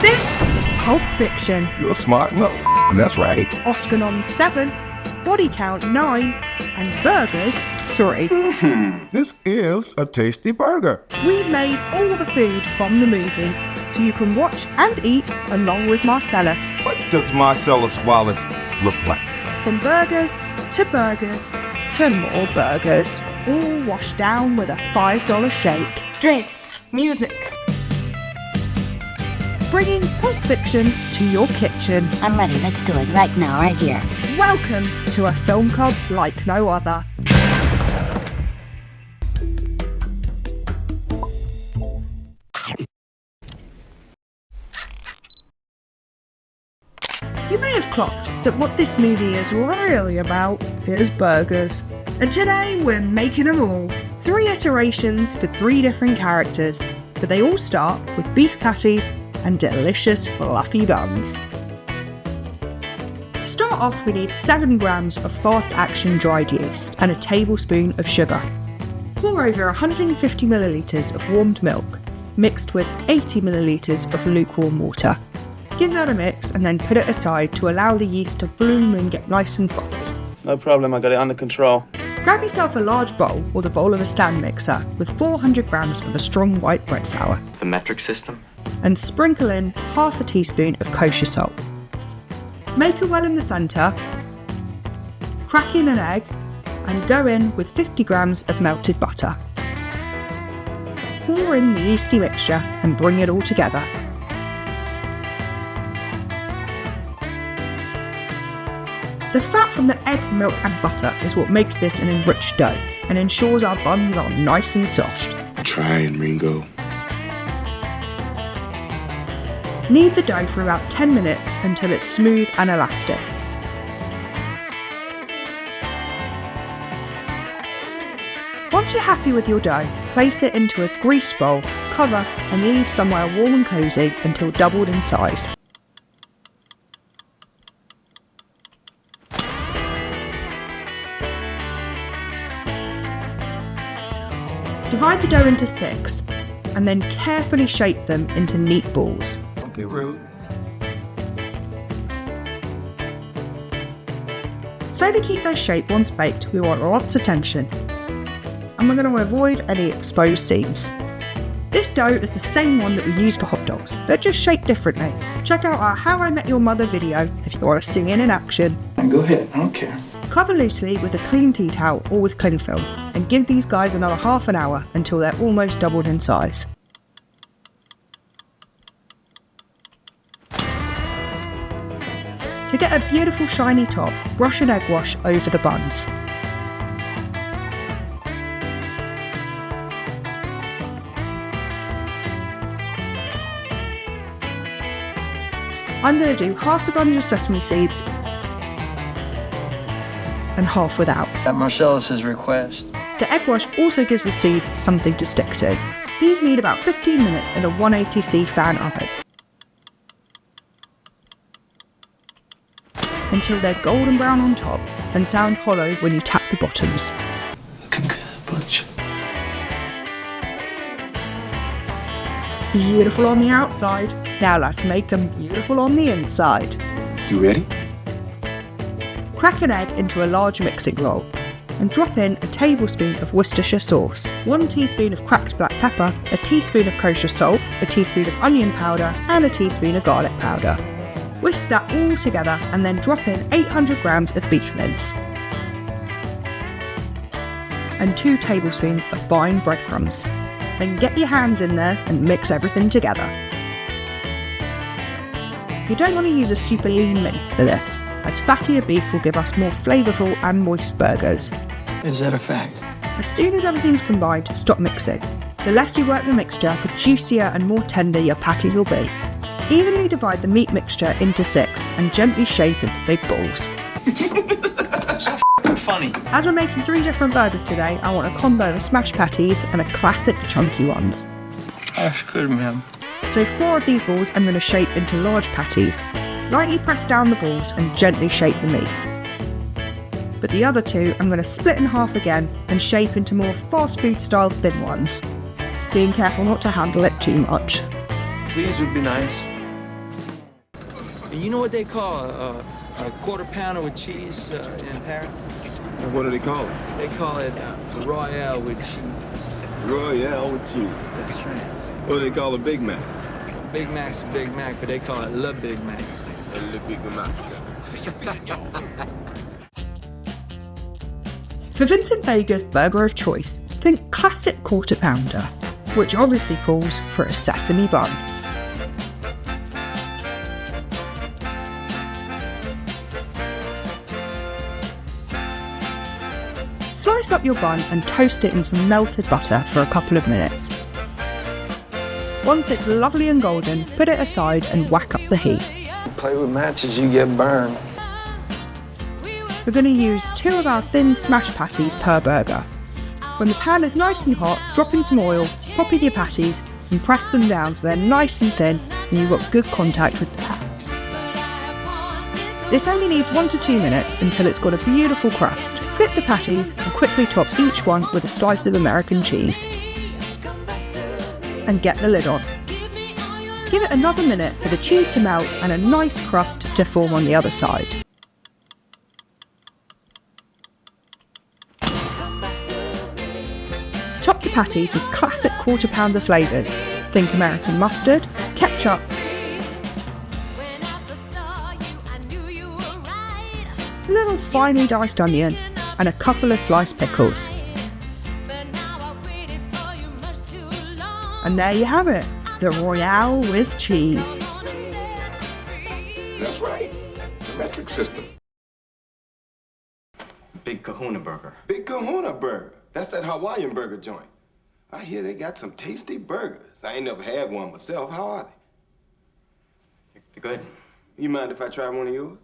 This is Pulp Fiction. You're a smart mother. That's right. Oscar nom 7, body count 9, and burgers 3. This is a tasty burger. We've made all the food from the movie, so you can watch and eat along with Marcellus. What does Marcellus Wallace look like? From burgers to more burgers, all washed down with a $5 shake. Drinks, music. Bringing Pulp Fiction to your kitchen. I'm ready, let's do it right now, right here. Welcome to a film club like no other. You may have clocked that what this movie is really about is burgers. And today we're making them all. 3 iterations for 3 different characters, but they all start with beef patties and delicious fluffy buns. To start off, we need 7 grams of fast action dried yeast and a tablespoon of sugar. Pour over 150 millilitres of warmed milk mixed with 80 millilitres of lukewarm water. Give that a mix and then put it aside to allow the yeast to bloom and get nice and frothy. No problem, I got it under control. Grab yourself a large bowl or the bowl of a stand mixer with 400 grams of the strong white bread flour. The metric system? And sprinkle in half a teaspoon of kosher salt. Make a well in the centre, crack in an egg, and go in with 50 grams of melted butter. Pour in the yeasty mixture and bring it all together. The fat from the egg, milk and butter is what makes this an enriched dough and ensures our buns are nice and soft. Try and Ringo. Knead the dough for about 10 minutes until it's smooth and elastic. Once you're happy with your dough, place it into a greased bowl, cover and leave somewhere warm and cosy until doubled in size. Divide the dough into 6 and then carefully shape them into neat balls. Okay, rude. So they keep their shape once baked, we want lots of tension. And we're going to avoid any exposed seams. This dough is the same one that we use for hot dogs, but just shaped differently. Check out our How I Met Your Mother video if you want to see it in action. Go ahead, I don't care. Cover loosely with a clean tea towel or with cling film and give these guys another half an hour until they're almost doubled in size. To get a beautiful shiny top, brush an egg wash over the buns. I'm going to do half the buns with sesame seeds and half without. At Marcellus's request. The egg wash also gives the seeds something to stick to. These need about 15 minutes in a 180C fan oven until they're golden brown on top and sound hollow when you tap the bottoms. Looking good, Butch. Beautiful on the outside. Now let's make them beautiful on the inside. You ready? Crack an egg into a large mixing bowl and drop in a tablespoon of Worcestershire sauce, 1 teaspoon of cracked black pepper, a teaspoon of kosher salt, a teaspoon of onion powder and a teaspoon of garlic powder. Whisk that all together and then drop in 800 grams of beef mince and 2 tablespoons of fine breadcrumbs. Then get your hands in there and mix everything together. You don't want to use a super lean mince for this, as fattier beef will give us more flavourful and moist burgers. Is that a fact? As soon as everything's combined, stop mixing. The less you work the mixture, the juicier and more tender your patties will be. Evenly divide the meat mixture into 6 and gently shape into big balls. Funny. As we're making 3 different burgers today, I want a combo of smashed patties and a classic chunky ones. That's good, man. So 4 of these balls I'm going to shape into large patties. Lightly press down the balls and gently shape the meat. But the other 2 I'm going to split in half again and shape into more fast food style thin ones, being careful not to handle it too much. Please would be nice. You know what they call a quarter pounder with cheese in Paris? And what do they call it? They call it Royale with cheese. Royale with cheese. That's right. What do they call a Big Mac? Big Mac's a Big Mac, but they call it Le Big Mac. Le Big Mac. For Vincent Vega's burger of choice, think classic quarter pounder, which obviously calls for a sesame bun. Slice up your bun and toast it in some melted butter for a couple of minutes. Once it's lovely and golden, put it aside and whack up the heat. Play with matches, you get burned. We're going to use 2 of our thin smash patties per burger. When the pan is nice and hot, drop in some oil, pop in your patties and press them down so they're nice and thin and you've got good contact with the pan. This only needs 1 to 2 minutes until it's got a beautiful crust. Flip the patties and quickly top each one with a slice of American cheese. And get the lid on. Give it another minute for the cheese to melt and a nice crust to form on the other side. Top the patties with classic quarter pounder flavours. Think American mustard, ketchup, a little finely diced onion, and a couple of sliced pickles. And there you have it, the Royale with cheese. That's right. The metric system. Big Kahuna burger. Big Kahuna burger. That's that Hawaiian burger joint. I hear they got some tasty burgers. I ain't never had one myself. How are they? They're good. You mind if I try one of yours?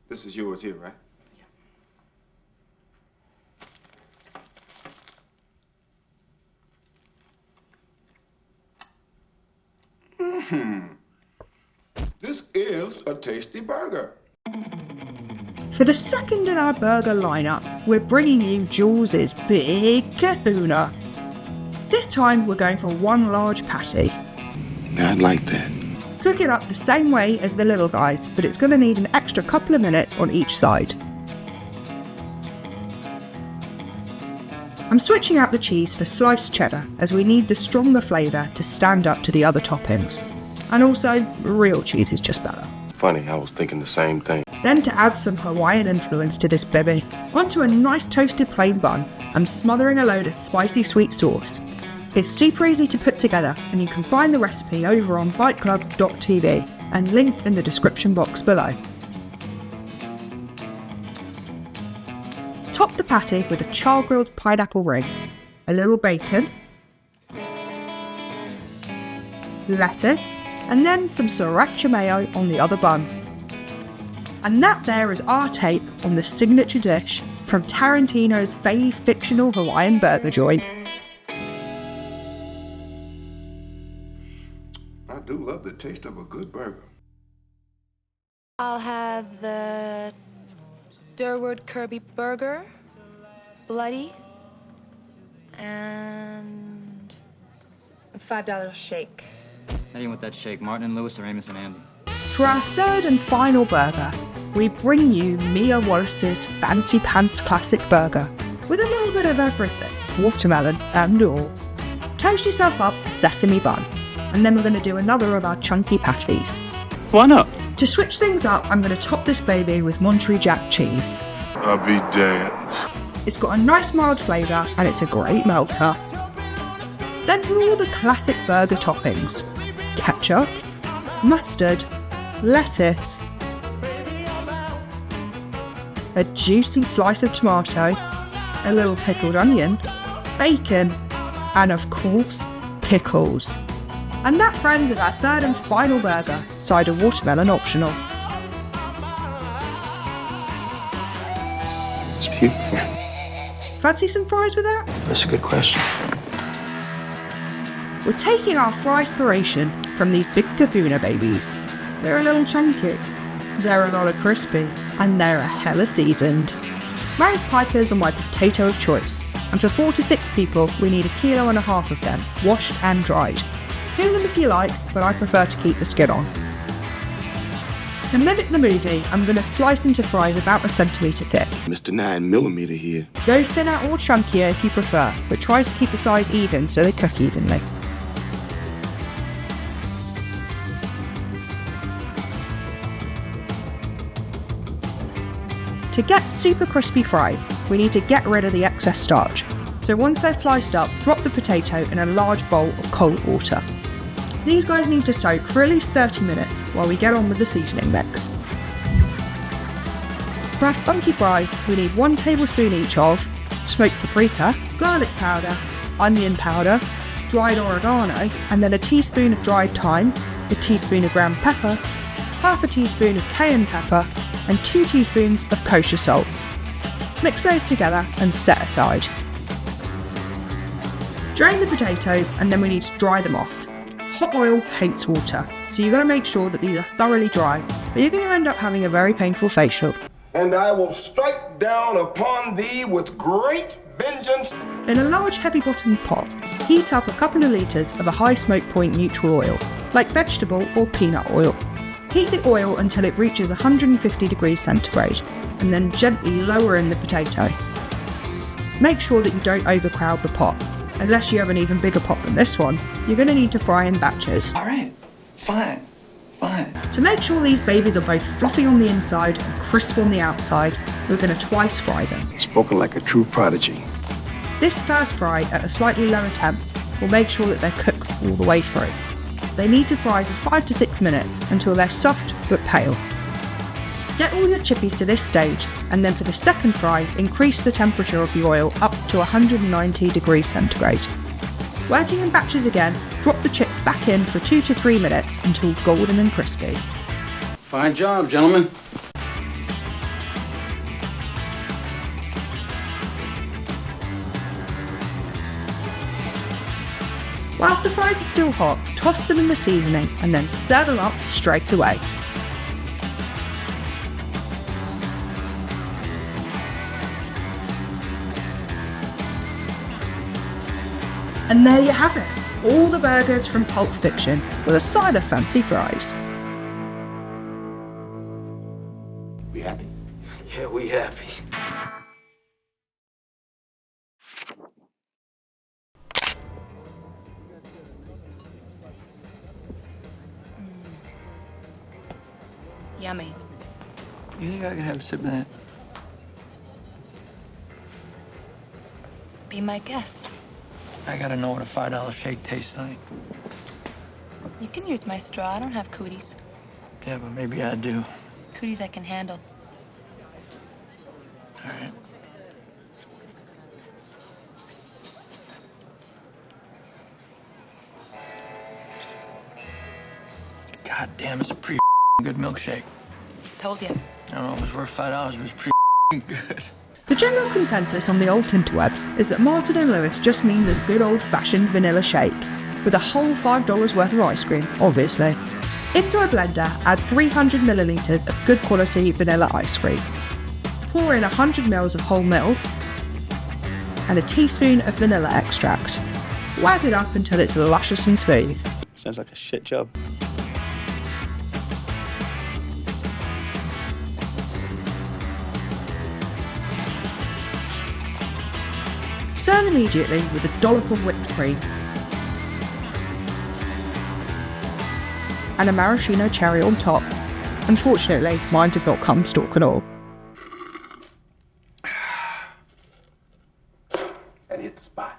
This is yours here, right? This is a tasty burger. For the second in our burger lineup, we're bringing you Jules' Big Kahuna. This time we're going for 1 large patty. I'd like that. Cook it up the same way as the little guys, but it's going to need an extra couple of minutes on each side. I'm switching out the cheese for sliced cheddar as we need the stronger flavour to stand up to the other toppings. And also, real cheese is just better. Funny, I was thinking the same thing. Then to add some Hawaiian influence to this baby, onto a nice toasted plain bun, I'm smothering a load of spicy sweet sauce. It's super easy to put together and you can find the recipe over on biteclub.tv and linked in the description box below. Top the patty with a char-grilled pineapple ring, a little bacon, lettuce, and then some sriracha mayo on the other bun. And that there is our take on the signature dish from Tarantino's fave fictional Hawaiian burger joint. I do love the taste of a good burger. I'll have the DURWOOD KIRBY burger, bloody, and a $5 shake. How do you want that shake? Martin and Lewis or Amos and Andy? For our third and final burger, we bring you Mia Wallace's Fancy Pants Classic Burger with a little bit of everything, watermelon and all. Toast yourself up a sesame bun, and then we're going to do another of our chunky patties. Why not? To switch things up, I'm going to top this baby with Monterey Jack cheese. I'll be damned. It's got a nice mild flavour and it's a great melter. Then for all the classic burger toppings, ketchup, mustard, lettuce, a juicy slice of tomato, a little pickled onion, bacon, and of course, pickles. And that, friends, is our third and final burger, cider watermelon optional. It's beautiful. Fancy some fries with that? That's a good question. We're taking our fry-spiration from these Big Kahuna babies. They're a little chunky, they're a lot of crispy, and they're a hella seasoned. Maris Pipers are my potato of choice, and for 4 to 6 people, we need 1.5 kilos of them, washed and dried. Peel them if you like, but I prefer to keep the skin on. To mimic the movie, I'm going to slice into fries about 1 centimetre thick. Mr. 9mm here. Go thinner or chunkier if you prefer, but try to keep the size even so they cook evenly. To get super crispy fries, we need to get rid of the excess starch. So once they're sliced up, drop the potato in a large bowl of cold water. These guys need to soak for at least 30 minutes while we get on with the seasoning mix. For our funky fries, we need 1 tablespoon each of smoked paprika, garlic powder, onion powder, dried oregano, and then a teaspoon of dried thyme, a teaspoon of ground pepper, half a teaspoon of cayenne pepper, and 2 teaspoons of kosher salt. Mix those together and set aside. Drain the potatoes and then we need to dry them off. Hot oil hates water, so you've got to make sure that these are thoroughly dry, or you're going to end up having a very painful facial. And I will strike down upon thee with great vengeance. In a large heavy-bottomed pot, heat up a couple of litres of a high smoke point neutral oil, like vegetable or peanut oil. Heat the oil until it reaches 150 degrees centigrade, and then gently lower in the potato. Make sure that you don't overcrowd the pot. Unless you have an even bigger pot than this one, you're going to need to fry in batches. Alright, fine. To make sure these babies are both fluffy on the inside and crisp on the outside, we're going to twice fry them. Spoken like a true prodigy. This first fry at a slightly lower temp will make sure that they're cooked all the way through. They need to fry for 5 to 6 minutes until they're soft but pale. Get all your chippies to this stage, and then for the second fry, increase the temperature of the oil up to 190 degrees centigrade. Working in batches again, drop the chips back in for 2 to 3 minutes until golden and crispy. Fine job, gentlemen. Whilst the fries are still hot, toss them in the seasoning and then serve them up straight away. And there you have it, all the burgers from Pulp Fiction with a side of fancy fries. We happy? Yeah, we happy. Yummy. You think I can have a sip of that? Be my guest. I gotta know what a $5 shake tastes like. You can use my straw. I don't have cooties. Yeah, but maybe I do. Cooties I can handle. All right. God damn, it's a pretty good milkshake. Told you. I don't know if it was worth $5, but it was pretty good. The general consensus on the old interwebs is that Martin and Lewis just means a good old-fashioned vanilla shake, with a whole $5 worth of ice cream, obviously. Into a blender, add 300 millilitres of good quality vanilla ice cream. Pour in 100 ml of whole milk and a teaspoon of vanilla extract. Waz it up until it's luscious and smooth. Sounds like a shit job. Serve immediately with a dollop of whipped cream and a maraschino cherry on top. Unfortunately, mine did not come stalk and all. That hit the spot.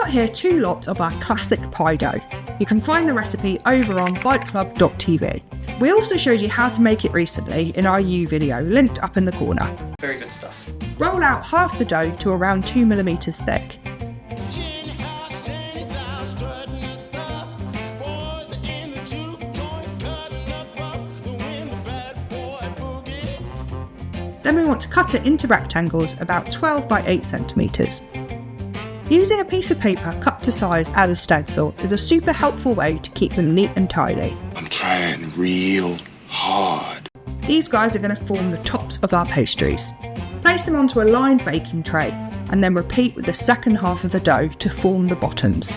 got here 2 lots of our classic pie dough. You can find the recipe over on biteclub.tv. We also showed you how to make it recently in our U video, linked up in the corner. Very good stuff. Roll out half the dough to around 2mm thick. Then we want to cut it into rectangles about 12 by 8 centimetres. Using a piece of paper cut to size as a stencil is a super helpful way to keep them neat and tidy. I'm trying real hard. These guys are going to form the tops of our pastries. Place them onto a lined baking tray and then repeat with the second half of the dough to form the bottoms.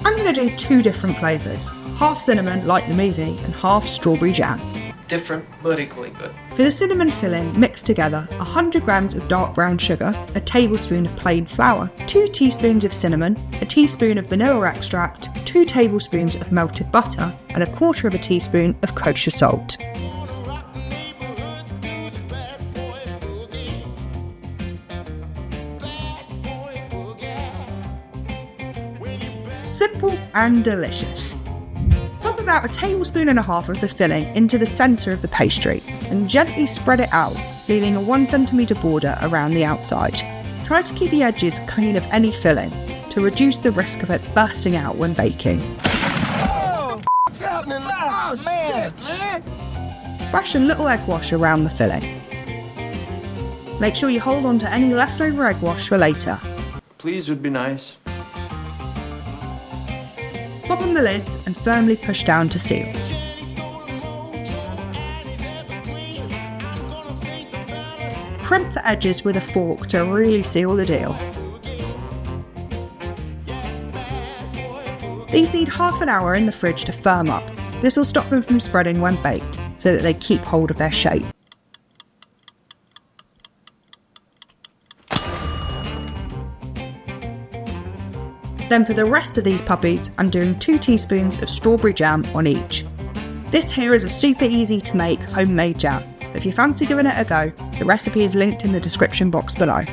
I'm going to do 2 different flavours, half cinnamon like the movie and half strawberry jam. Different, but equally good. For the cinnamon filling, mix together 100 grams of dark brown sugar, a tablespoon of plain flour, 2 teaspoons of cinnamon, a teaspoon of vanilla extract, 2 tablespoons of melted butter, and 1/4 teaspoon of kosher salt. Simple and delicious. Pop about 1.5 tablespoons of the filling into the centre of the pastry and gently spread it out, leaving a 1 centimetre border around the outside. Try to keep the edges clean of any filling to reduce the risk of it bursting out when baking. Brush a little egg wash around the filling. Make sure you hold on to any leftover egg wash for later. Please would be nice. Pop on the lids and firmly push down to seal. Crimp the edges with a fork to really seal the deal. These need half an hour in the fridge to firm up. This will stop them from spreading when baked, so that they keep hold of their shape. Then for the rest of these puppies, I'm doing 2 teaspoons of strawberry jam on each. This here is a super easy to make homemade jam. If you fancy giving it a go, the recipe is linked in the description box below.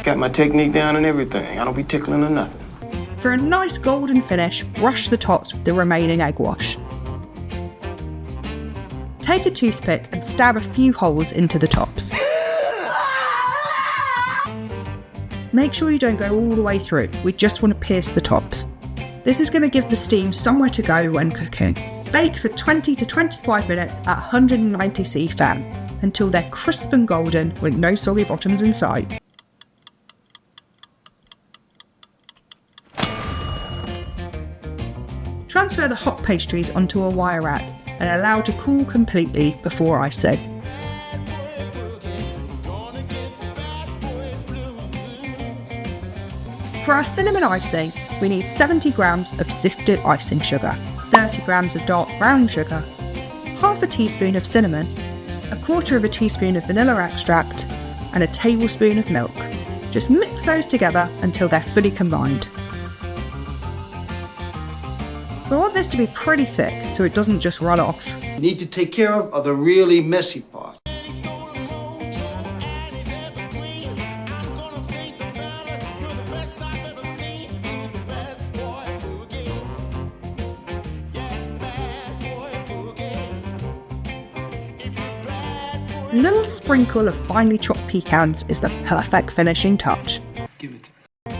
Got my technique down and everything. I don't be tickling or nothing. For a nice golden finish, brush the tops with the remaining egg wash. Take a toothpick and stab a few holes into the tops. Make sure you don't go all the way through, we just want to pierce the tops. This is going to give the steam somewhere to go when cooking. Bake for 20 to 25 minutes at 190°C fan until they're crisp and golden with no soggy bottoms in sight. Transfer the hot pastries onto a wire rack and allow to cool completely before icing. For our cinnamon icing, we need 70 grams of sifted icing sugar, 30 grams of dark brown sugar, half a teaspoon of cinnamon, 1/4 teaspoon of vanilla extract, and a tablespoon of milk. Just mix those together until they're fully combined. We want this to be pretty thick so it doesn't just run off. You need to take care of the really messy part. A little sprinkle of finely chopped pecans is the perfect finishing touch. Give it to me.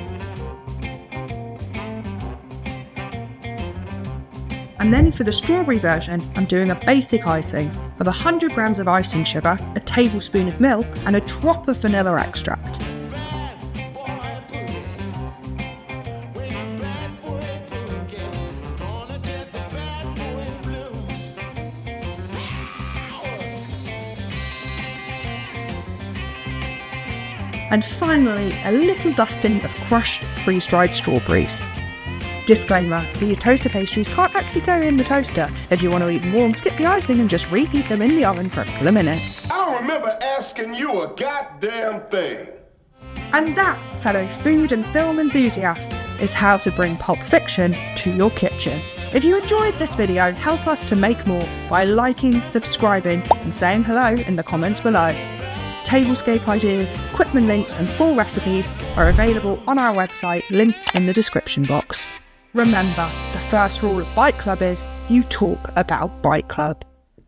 And then for the strawberry version, I'm doing a basic icing of 100 grams of icing sugar, a tablespoon of milk, and a drop of vanilla extract. And finally, a little dusting of crushed freeze-dried strawberries. Disclaimer, these toaster pastries can't actually go in the toaster. If you want to eat them warm, skip the icing and just reheat them in the oven for a couple of minutes. I don't remember asking you a goddamn thing. And that, fellow food and film enthusiasts, is how to bring Pulp Fiction to your kitchen. If you enjoyed this video, help us to make more by liking, subscribing, and saying hello in the comments below. tablescape ideas, equipment links and full recipes are available on our website, linked in the description box. Remember, the first rule of Bite Club is you talk about Bite Club.